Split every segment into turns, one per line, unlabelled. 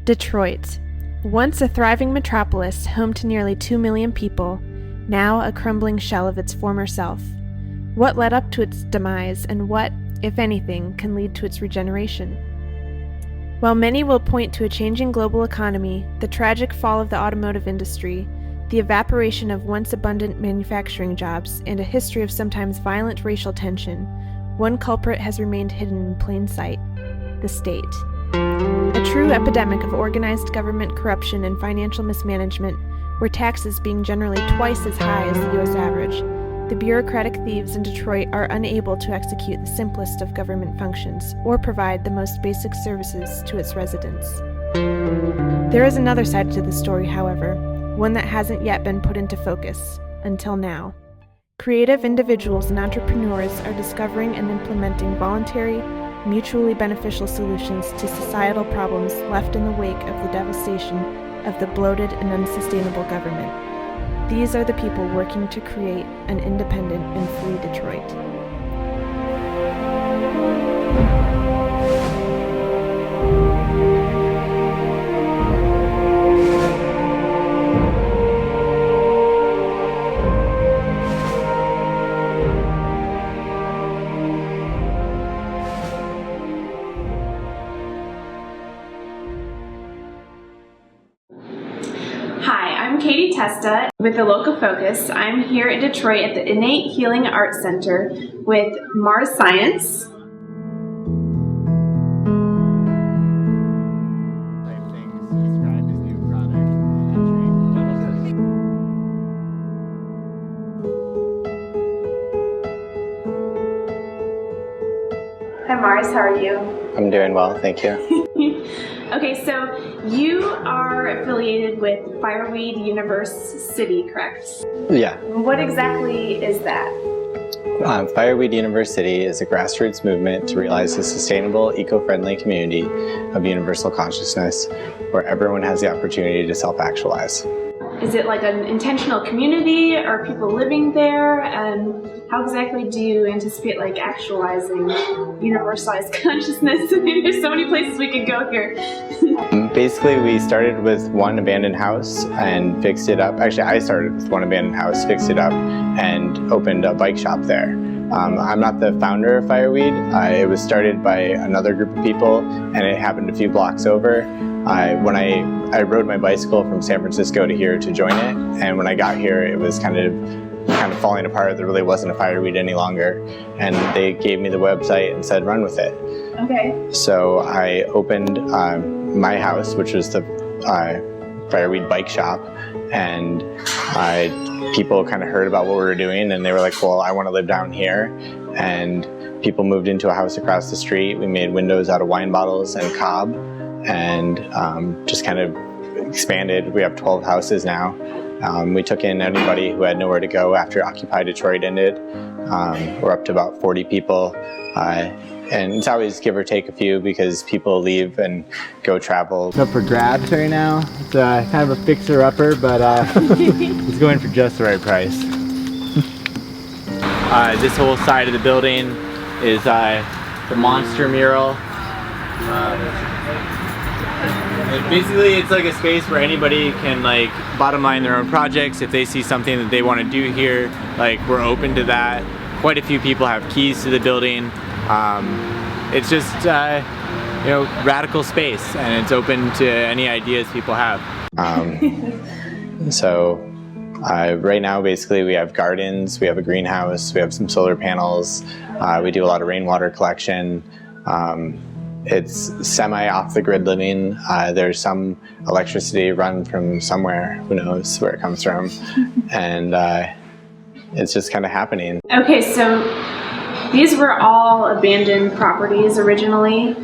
Detroit, once a thriving metropolis home to nearly 2 million people, now a crumbling shell of its former self. What led up to its demise, and what, if anything, can lead to its regeneration? While many will point to a changing global economy, the tragic fall of the automotive industry, the evaporation of once abundant manufacturing jobs, and a history of sometimes violent racial tension, one culprit has remained hidden in plain sight: the state. A true epidemic of organized government corruption and financial mismanagement, where taxes being generally twice as high as the U.S. average, the bureaucratic thieves in Detroit are unable to execute the simplest of government functions or provide the most basic services to its residents. There is another side to the story, however, one that hasn't yet been put into focus, until now. Creative individuals and entrepreneurs are discovering and implementing voluntary, mutually beneficial solutions to societal problems left in the wake of the devastation of the bloated and unsustainable government. These are the people working to create an independent and free Detroit.
I'm Testa with the local focus. I'm here in Detroit at the Innate Healing Arts Center with Mars Science. Hi Mars, how are you?
I'm doing well, thank you.
Okay, so you are affiliated with Fireweed Universe City, correct?
Yeah.
What exactly is that?
Fireweed Universe City is a grassroots movement to realize a sustainable, eco-friendly community of universal consciousness where everyone has the opportunity to self-actualize.
Is it like an intentional community? Are people living there? And how exactly do you anticipate like actualizing universalized consciousness? There's so many places we could go here.
Basically, we started with one abandoned house and fixed it up. Actually, I started with one abandoned house, fixed it up, and opened a bike shop there. I'm not the founder of Fireweed. It was started by another group of people, and it happened a few blocks over. When I rode my bicycle from San Francisco to here to join it, and when I got here, it was kind of falling apart. There really wasn't a Fireweed any longer, and they gave me the website and said, run with it.
Okay.
So I opened my house, which was the Fireweed bike shop, and people kind of heard about what we were doing, and they were like, well, I want to live down here. And people moved into a house across the street. We made windows out of wine bottles and cob, and just kind of expanded. We have 12 houses now. We took in anybody who had nowhere to go after Occupy Detroit ended. We're up to about 40 people. And it's always give or take a few because people leave and go travel.
It's up for grabs right now. It's kind of a fixer-upper, but it's going for just the right price. This whole side of the building is the monster mural. Basically, it's like a space where anybody can like bottom line their own projects. If they see something that they want to do here, like we're open to that. Quite a few people have keys to the building. It's just radical space, and it's open to any ideas people have.
Right now, basically, we have gardens, we have a greenhouse, we have some solar panels. We do a lot of rainwater collection. It's semi off-the-grid living. There's some electricity run from somewhere, who knows where it comes from, and it's just kind of happening.
Okay, so these were all abandoned properties originally?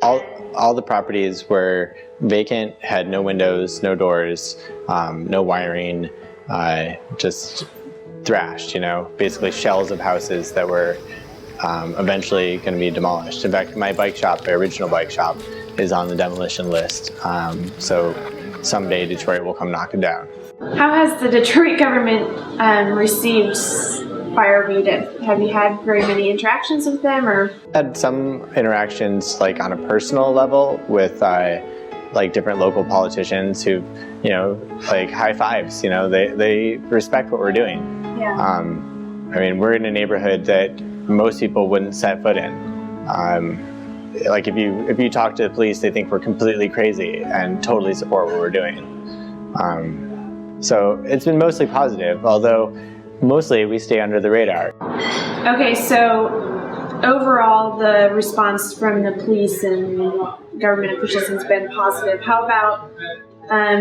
All the properties were vacant, had no windows, no doors, no wiring, just thrashed, basically shells of houses that were eventually going to be demolished. In fact, my bike shop, my original bike shop, is on the demolition list. So someday Detroit will come knock it down.
How has the Detroit government received Fireweed? Have you had very many interactions with them, or?
Had some interactions like on a personal level with like different local politicians who, you know, like high fives. You know, they respect what we're doing.
Yeah.
I mean, we're in a neighborhood that most people wouldn't set foot in. Like if you talk to the police, they think we're completely crazy and totally support what we're doing. So it's been mostly positive, although mostly we stay under the radar.
Okay, so overall the response from the police and government officials has been positive. How about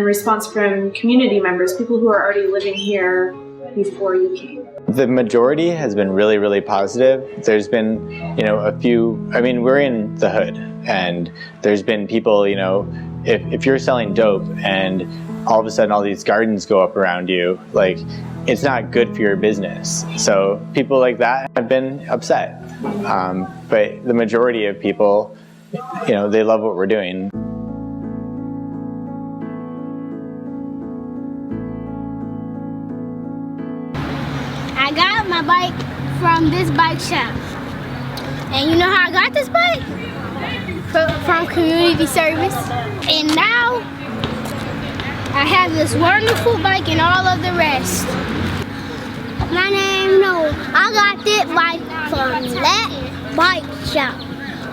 response from community members, people who are already living here before you came?
The majority has been really, really positive. There's been, you know, a few, I mean, we're in the hood, and there's been people, you know, if you're selling dope and all of a sudden all these gardens go up around you, like, it's not good for your business. So people like that have been upset. But the majority of people, you know, they love what we're doing.
I got my bike from this bike shop. And you know how I got this bike? From community service. And now I have this wonderful bike and all of the rest. My name Noah. I got this bike from that bike shop.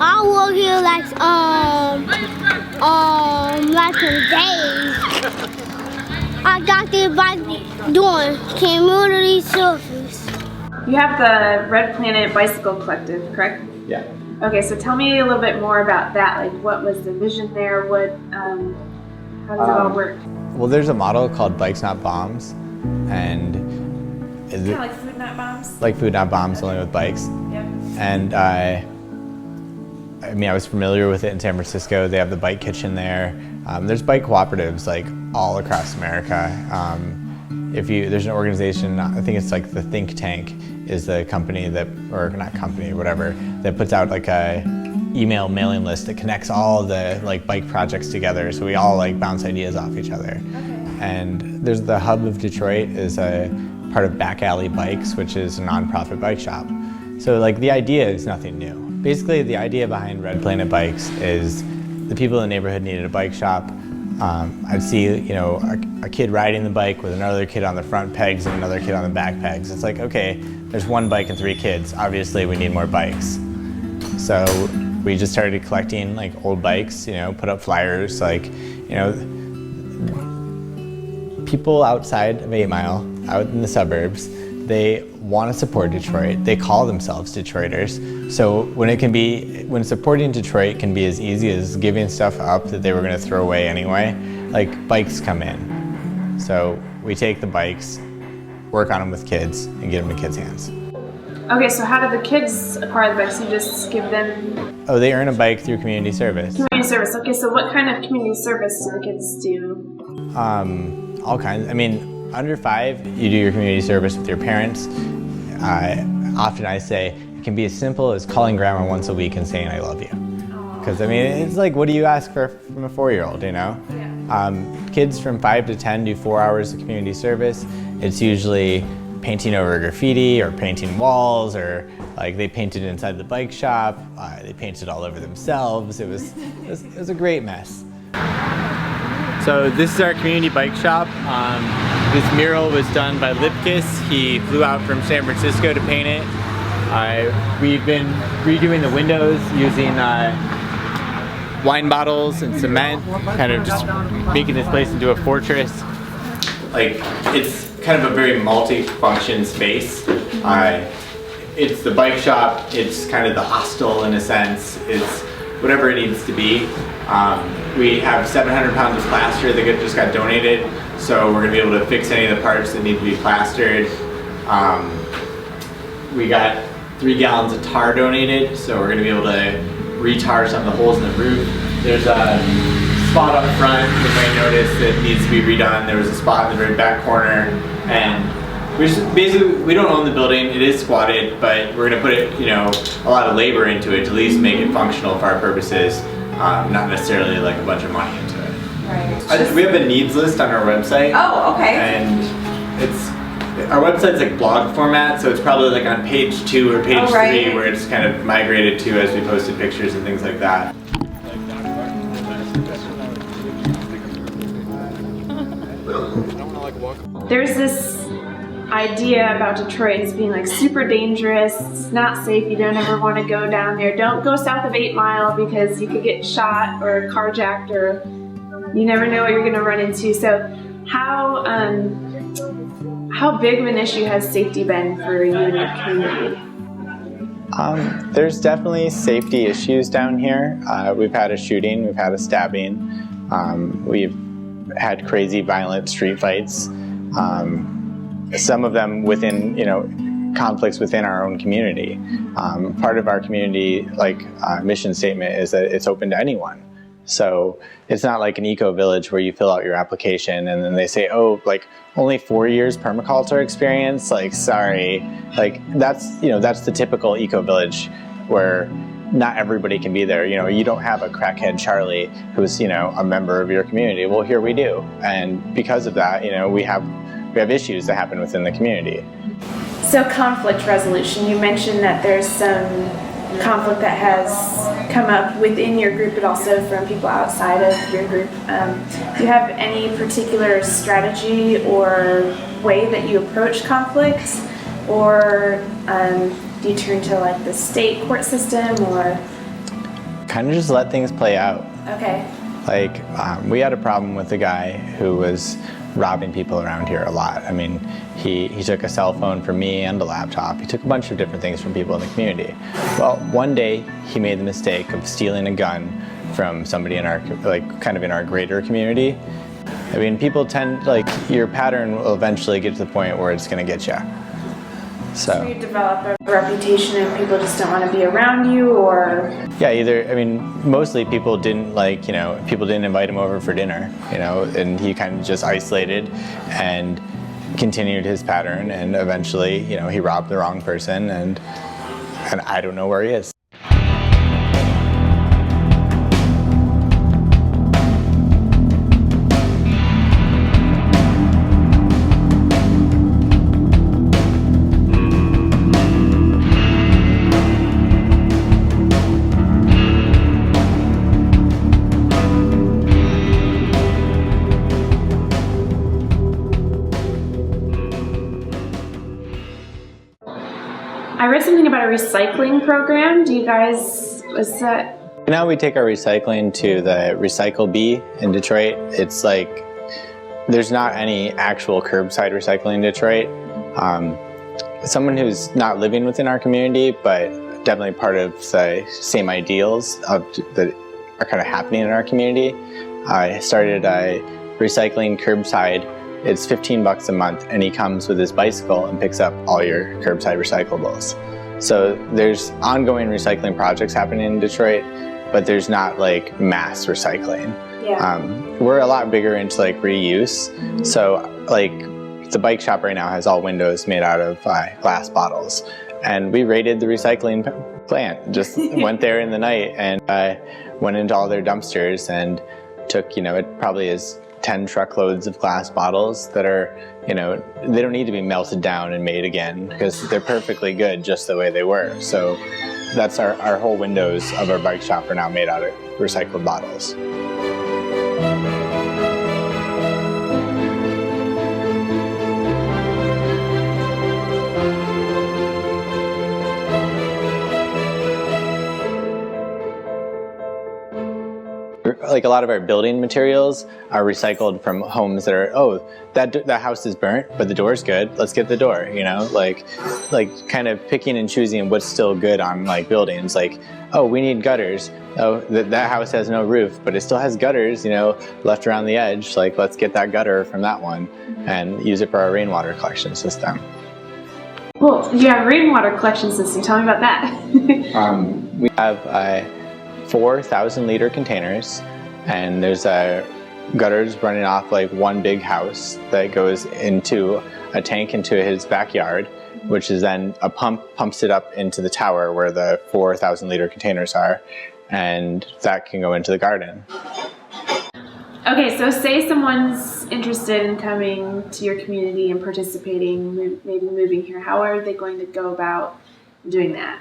I work here like some days. I got this bike doing community service.
You have the Red Planet Bicycle Collective, correct?
Yeah.
Okay, so tell me a little bit more about that. Like, what was the vision there? How does it all work?
Well, there's a model called Bikes Not Bombs, and
Kind of like Food Not Bombs?
like Food Not Bombs, only with bikes.
Yep.
And I mean, I was familiar with it in San Francisco. They have the bike kitchen there. There's bike cooperatives like all across America. There's an organization, I think it's like the Think Tank is the company that, or not company, whatever, that puts out like a email mailing list that connects all the like bike projects together. So we all like bounce ideas off each other.
Okay.
And there's the Hub of Detroit is a part of Back Alley Bikes, which is a nonprofit bike shop. So like the idea is nothing new. Basically the idea behind Red Planet Bikes is the people in the neighborhood needed a bike shop. I'd see, you know, a kid riding the bike with another kid on the front pegs and another kid on the back pegs. It's like, okay, there's one bike and 3 kids. Obviously we need more bikes. So we just started collecting like old bikes, you know, put up flyers, like, you know, people outside of 8 Mile, out in the suburbs, they want to support Detroit. They call themselves Detroiters. So when supporting Detroit can be as easy as giving stuff up that they were going to throw away anyway, like bikes come in. So we take the bikes, work on them with kids, and get them in kids' hands.
Okay, so how do the kids acquire the bikes? You just give them...
Oh, they earn a bike through community service.
Community service. Okay, so what kind of community service do the kids do?
All kinds. I mean, under 5, you do your community service with your parents. Often I say it can be as simple as calling grandma once a week and saying I love you. Because I mean, it's like, what do you ask for from a 4-year-old, you know? Yeah. Kids from 5 to 10 do 4 hours of community service. It's usually painting over graffiti or painting walls, or like they painted inside the bike shop. They painted all over themselves. It was a great mess. So this is our community bike shop. This mural was done by Lipkiss. He flew out from San Francisco to paint it. We've been redoing the windows using wine bottles and cement, kind of just making this place into a fortress. Like, it's kind of a very multi-function space. It's the bike shop, it's kind of the hostel in a sense, it's whatever it needs to be. We have 700 pounds of plaster that just got donated, so we're going to be able to fix any of the parts that need to be plastered. We got 3 gallons of tar donated, so we're going to be able to re-tar some of the holes in the roof. There's a spot up front, you might notice, that needs to be redone. There was a spot in the very back corner, and we don't own the building. It is squatted, but we're going to put it, you know, a lot of labor into it to at least make it functional for our purposes. Not necessarily like a bunch of money into it.
Right.
We have a needs list on our website.
Oh, okay.
And our website's like blog format, so it's probably like on page 2 or page 3 where it's kind of migrated to as we posted pictures and things like that.
There's this idea about Detroit as being like super dangerous, it's not safe, you don't ever want to go down there. Don't go south of 8 Mile because you could get shot or carjacked, or you never know what you're going to run into. So how big of an issue has safety been for you and your community?
There's definitely safety issues down here. We've had a shooting, we've had a stabbing, we've had crazy violent street fights. Some of them within, conflicts within our own community. Part of our community, mission statement is that it's open to anyone. So it's not like an eco-village where you fill out your application and then they say, oh, only 4 years permaculture experience? Sorry. That's the typical eco-village where not everybody can be there. You don't have a crackhead Charlie who's, a member of your community. Well, here we do. And because of that, we have issues that happen within the community.
So conflict resolution, you mentioned that there's some conflict that has come up within your group, but also from people outside of your group. Do you have any particular strategy or way that you approach conflict? Or do you turn to the state court system, or?
Kind of just let things play out.
Okay.
We had a problem with a guy who was robbing people around here a lot. I mean, he took a cell phone from me and a laptop. He took a bunch of different things from people in the community. Well, one day he made the mistake of stealing a gun from somebody in our, kind of in our greater community. I mean, people tend, your pattern will eventually get to the point where it's going to get you.
So you develop a reputation and people just don't want to be around you, or?
Yeah, mostly people didn't people didn't invite him over for dinner, and he kind of just isolated and continued his pattern, and eventually, he robbed the wrong person, and I don't know where he is.
I read something about a recycling program. Do you guys, was that?
Now we take our recycling to the Recycle Bee in Detroit. It's there's not any actual curbside recycling in Detroit. Someone who's not living within our community, but definitely part of the same ideals that are kind of happening in our community. I started a recycling curbside. It's $15 a month, and he comes with his bicycle and picks up all your curbside recyclables. So there's ongoing recycling projects happening in Detroit, but there's not mass recycling.
Yeah.
We're a lot bigger into reuse. So the bike shop right now has all windows made out of glass bottles, and we raided the recycling plant. Just went there in the night and went into all their dumpsters and took, it probably is 10 truckloads of glass bottles that are, they don't need to be melted down and made again because they're perfectly good just the way they were. So that's our whole windows of our bike shop are now made out of recycled bottles. A lot of our building materials are recycled from homes that are, that house is burnt, but the door's good. Let's get the door, kind of picking and choosing what's still good on buildings. We need gutters. Oh, that house has no roof, but it still has gutters, left around the edge. Let's get that gutter from that one and use it for our rainwater collection system.
Well, you have a rainwater collection system. Tell me about that.
We have 4,000-liter containers, and there's gutters running off one big house that goes into a tank into his backyard, which is then a pump pumps it up into the tower where the 4,000-liter containers are, and that can go into the garden.
Okay, so say someone's interested in coming to your community and participating, maybe moving here. How are they going to go about doing that?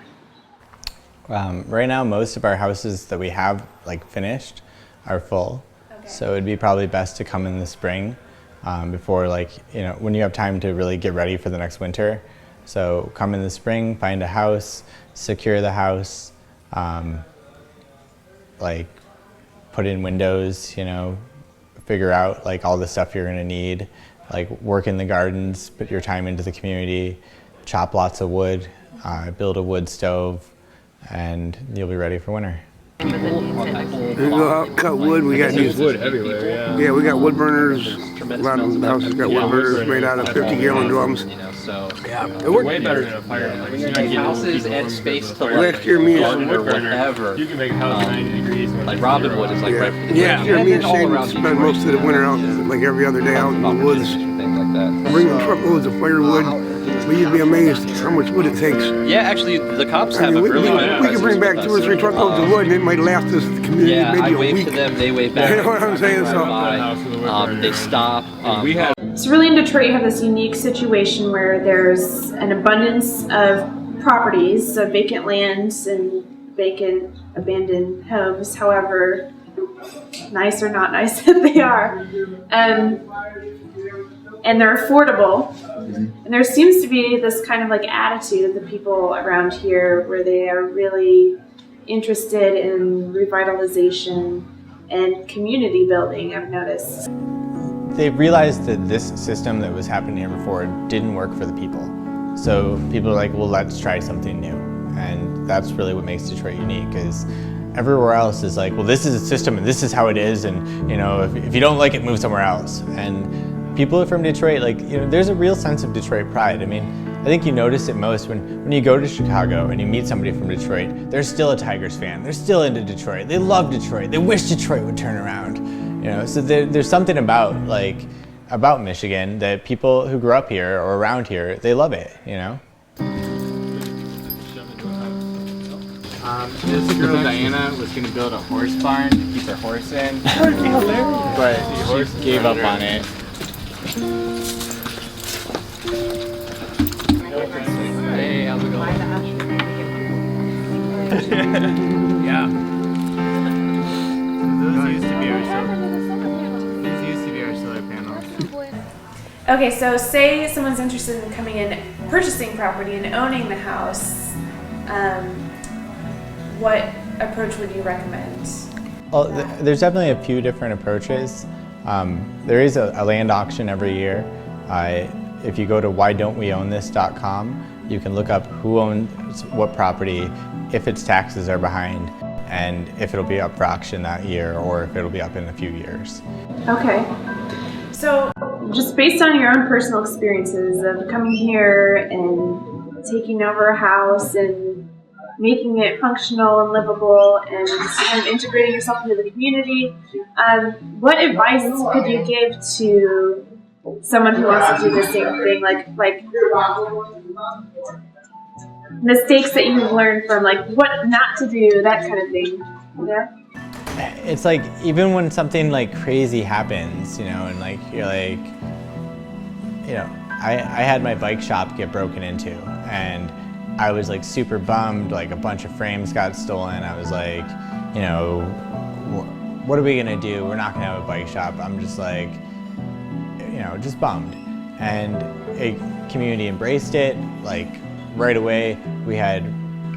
Right now, most of our houses that we have finished are full. Okay. So it'd be probably best to come in the spring before when you have time to really get ready for the next winter. So come in the spring, find a house, secure the house, put in windows, figure out all the stuff you're gonna need, work in the gardens, put your time into the community, chop lots of wood, build a wood stove, and you'll be ready for winter.
We go out, cut wood. We got these
wood everywhere. Yeah.
Yeah, we got wood burners. A lot of the houses got wood burners made out of 50-gallon drums.
So
Yeah,
it worked way better than a fire.
Houses and space to
last year, me and
whatever.
You can make a house 90 degrees.
Like Robinwood is like right for the
last year, me and Shane spent most of the winter out, every other day out in the woods, bringing truckloads of firewood. But you'd be amazed how much wood it takes.
Yeah, actually, the cops have a
we
really good
can bring back 2 or 3 truckloads of wood, and it might last us the community maybe a week.
I wave to them, they wave back.
You know what I'm saying? So
they stop.
So really in Detroit, you have this unique situation where there's an abundance of properties, so vacant lands and vacant abandoned homes, however nice or not nice that they are. And they're affordable. And there seems to be this kind of attitude of the people around here where they are really interested in revitalization and community building, I've noticed.
They realized that this system that was happening here before didn't work for the people. So people are like, well, let's try something new. And that's really what makes Detroit unique, is everywhere else is like, well, this is a system and this is how it is, and if you don't like it, move somewhere else. And people from Detroit, there's a real sense of Detroit pride. I mean, I think you notice it most when you go to Chicago and you meet somebody from Detroit. They're still a Tigers fan. They're still into Detroit. They love Detroit. They wish Detroit would turn around. So there's something about Michigan that people who grew up here or around here, they love it.
This girl Diana was gonna build a horse barn to keep her horse in, but she gave up on it.
Hey, how's it going?
Yeah. Those used to be our solar panels.
Okay, so say someone's interested in coming in, purchasing property and owning the house. What approach would you recommend?
Well, there's definitely a few different approaches. There is a land auction every year. If you go to whydon'tweownthis.com, you can look up who owns what property, if its taxes are behind, and if it'll be up for auction that year or if it'll be up in a few years.
Okay. So just based on your own personal experiences of coming here and taking over a house and making it functional and livable and kind of integrating yourself into the community, what advice could you give to someone who wants to do the same thing, like mistakes that you've learned from, what not to do, that kind of thing? Yeah.
It's even when something crazy happens, and you're I had my bike shop get broken into, and I was super bummed. A bunch of frames got stolen. I was what are we gonna do? We're not gonna have a bike shop. I'm just just bummed. And a community embraced it. Right away, we had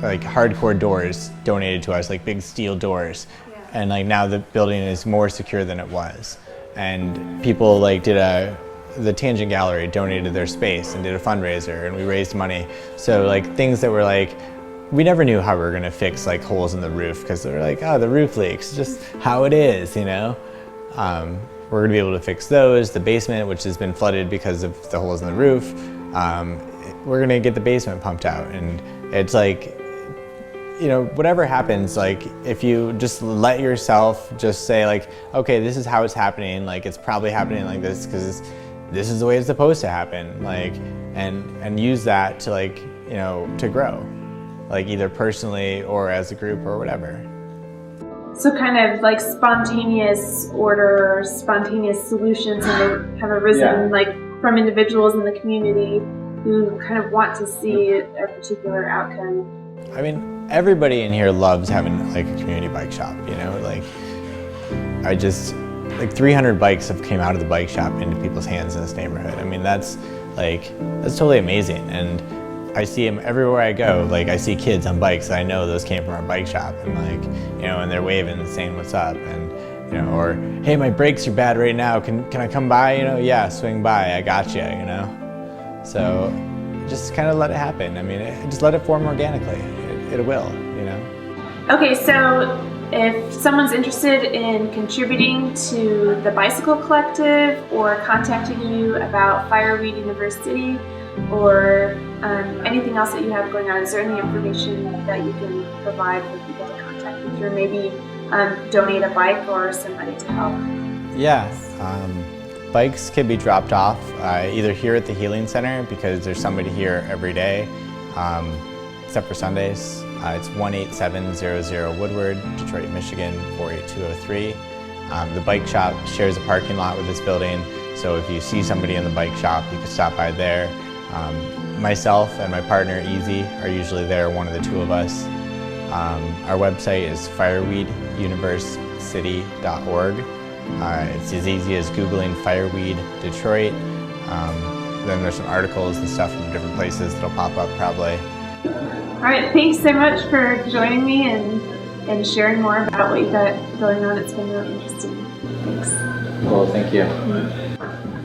hardcore doors donated to us, big steel doors. Yeah. And now the building is more secure than it was. And people the Tangent Gallery donated their space and did a fundraiser, and we raised money. So things that were we never knew how we were gonna fix holes in the roof, because they're oh, the roof leaks, just how it is, We're gonna be able to fix those. The basement, which has been flooded because of the holes in the roof, we're gonna get the basement pumped out. And it's whatever happens, if you just let yourself just say okay, this is how it's happening, it's probably happening like this because this is the way it's supposed to happen, and use that to to grow, either personally or as a group or whatever.
So kind of like spontaneous order, spontaneous solutions have arisen like from individuals in the community who kind of want to see a particular outcome.
I mean, everybody in here loves having like a community bike shop, you know, like 300 bikes have came out of the bike shop into people's hands in this neighborhood. I mean, that's totally amazing. And I see them everywhere I go. Like, I see kids on bikes that I know those came from our bike shop, and like, you know, and they're waving and saying what's up, and you know, or hey, my brakes are bad right now. Can I come by? You know, yeah, swing by. I got you. You know, so just kind of let it happen. I mean, just let it form organically. It will. You know.
Okay, so if someone's interested in contributing to the Bicycle Collective or contacting you about Fireweed Universe City, or anything else that you have going on, is there any information that you can provide for people to contact you through? Maybe donate a bike or somebody to help?
Yeah, bikes can be dropped off either here at the Healing Center, because there's somebody here every day, except for Sundays. It's 18700 Woodward, Detroit, Michigan, 48203. The bike shop shares a parking lot with this building, so if you see somebody in the bike shop, you can stop by there. Myself and my partner Easy are usually there, one of the two of us. Our website is fireweeduniversecity.org. It's as easy as Googling Fireweed Detroit. Then there's some articles and stuff from different places that'll pop up probably.
All right, thanks so much for joining me and sharing more about what you got going on. It's been really interesting. Thanks.
Cool, thank you.
Mm-hmm.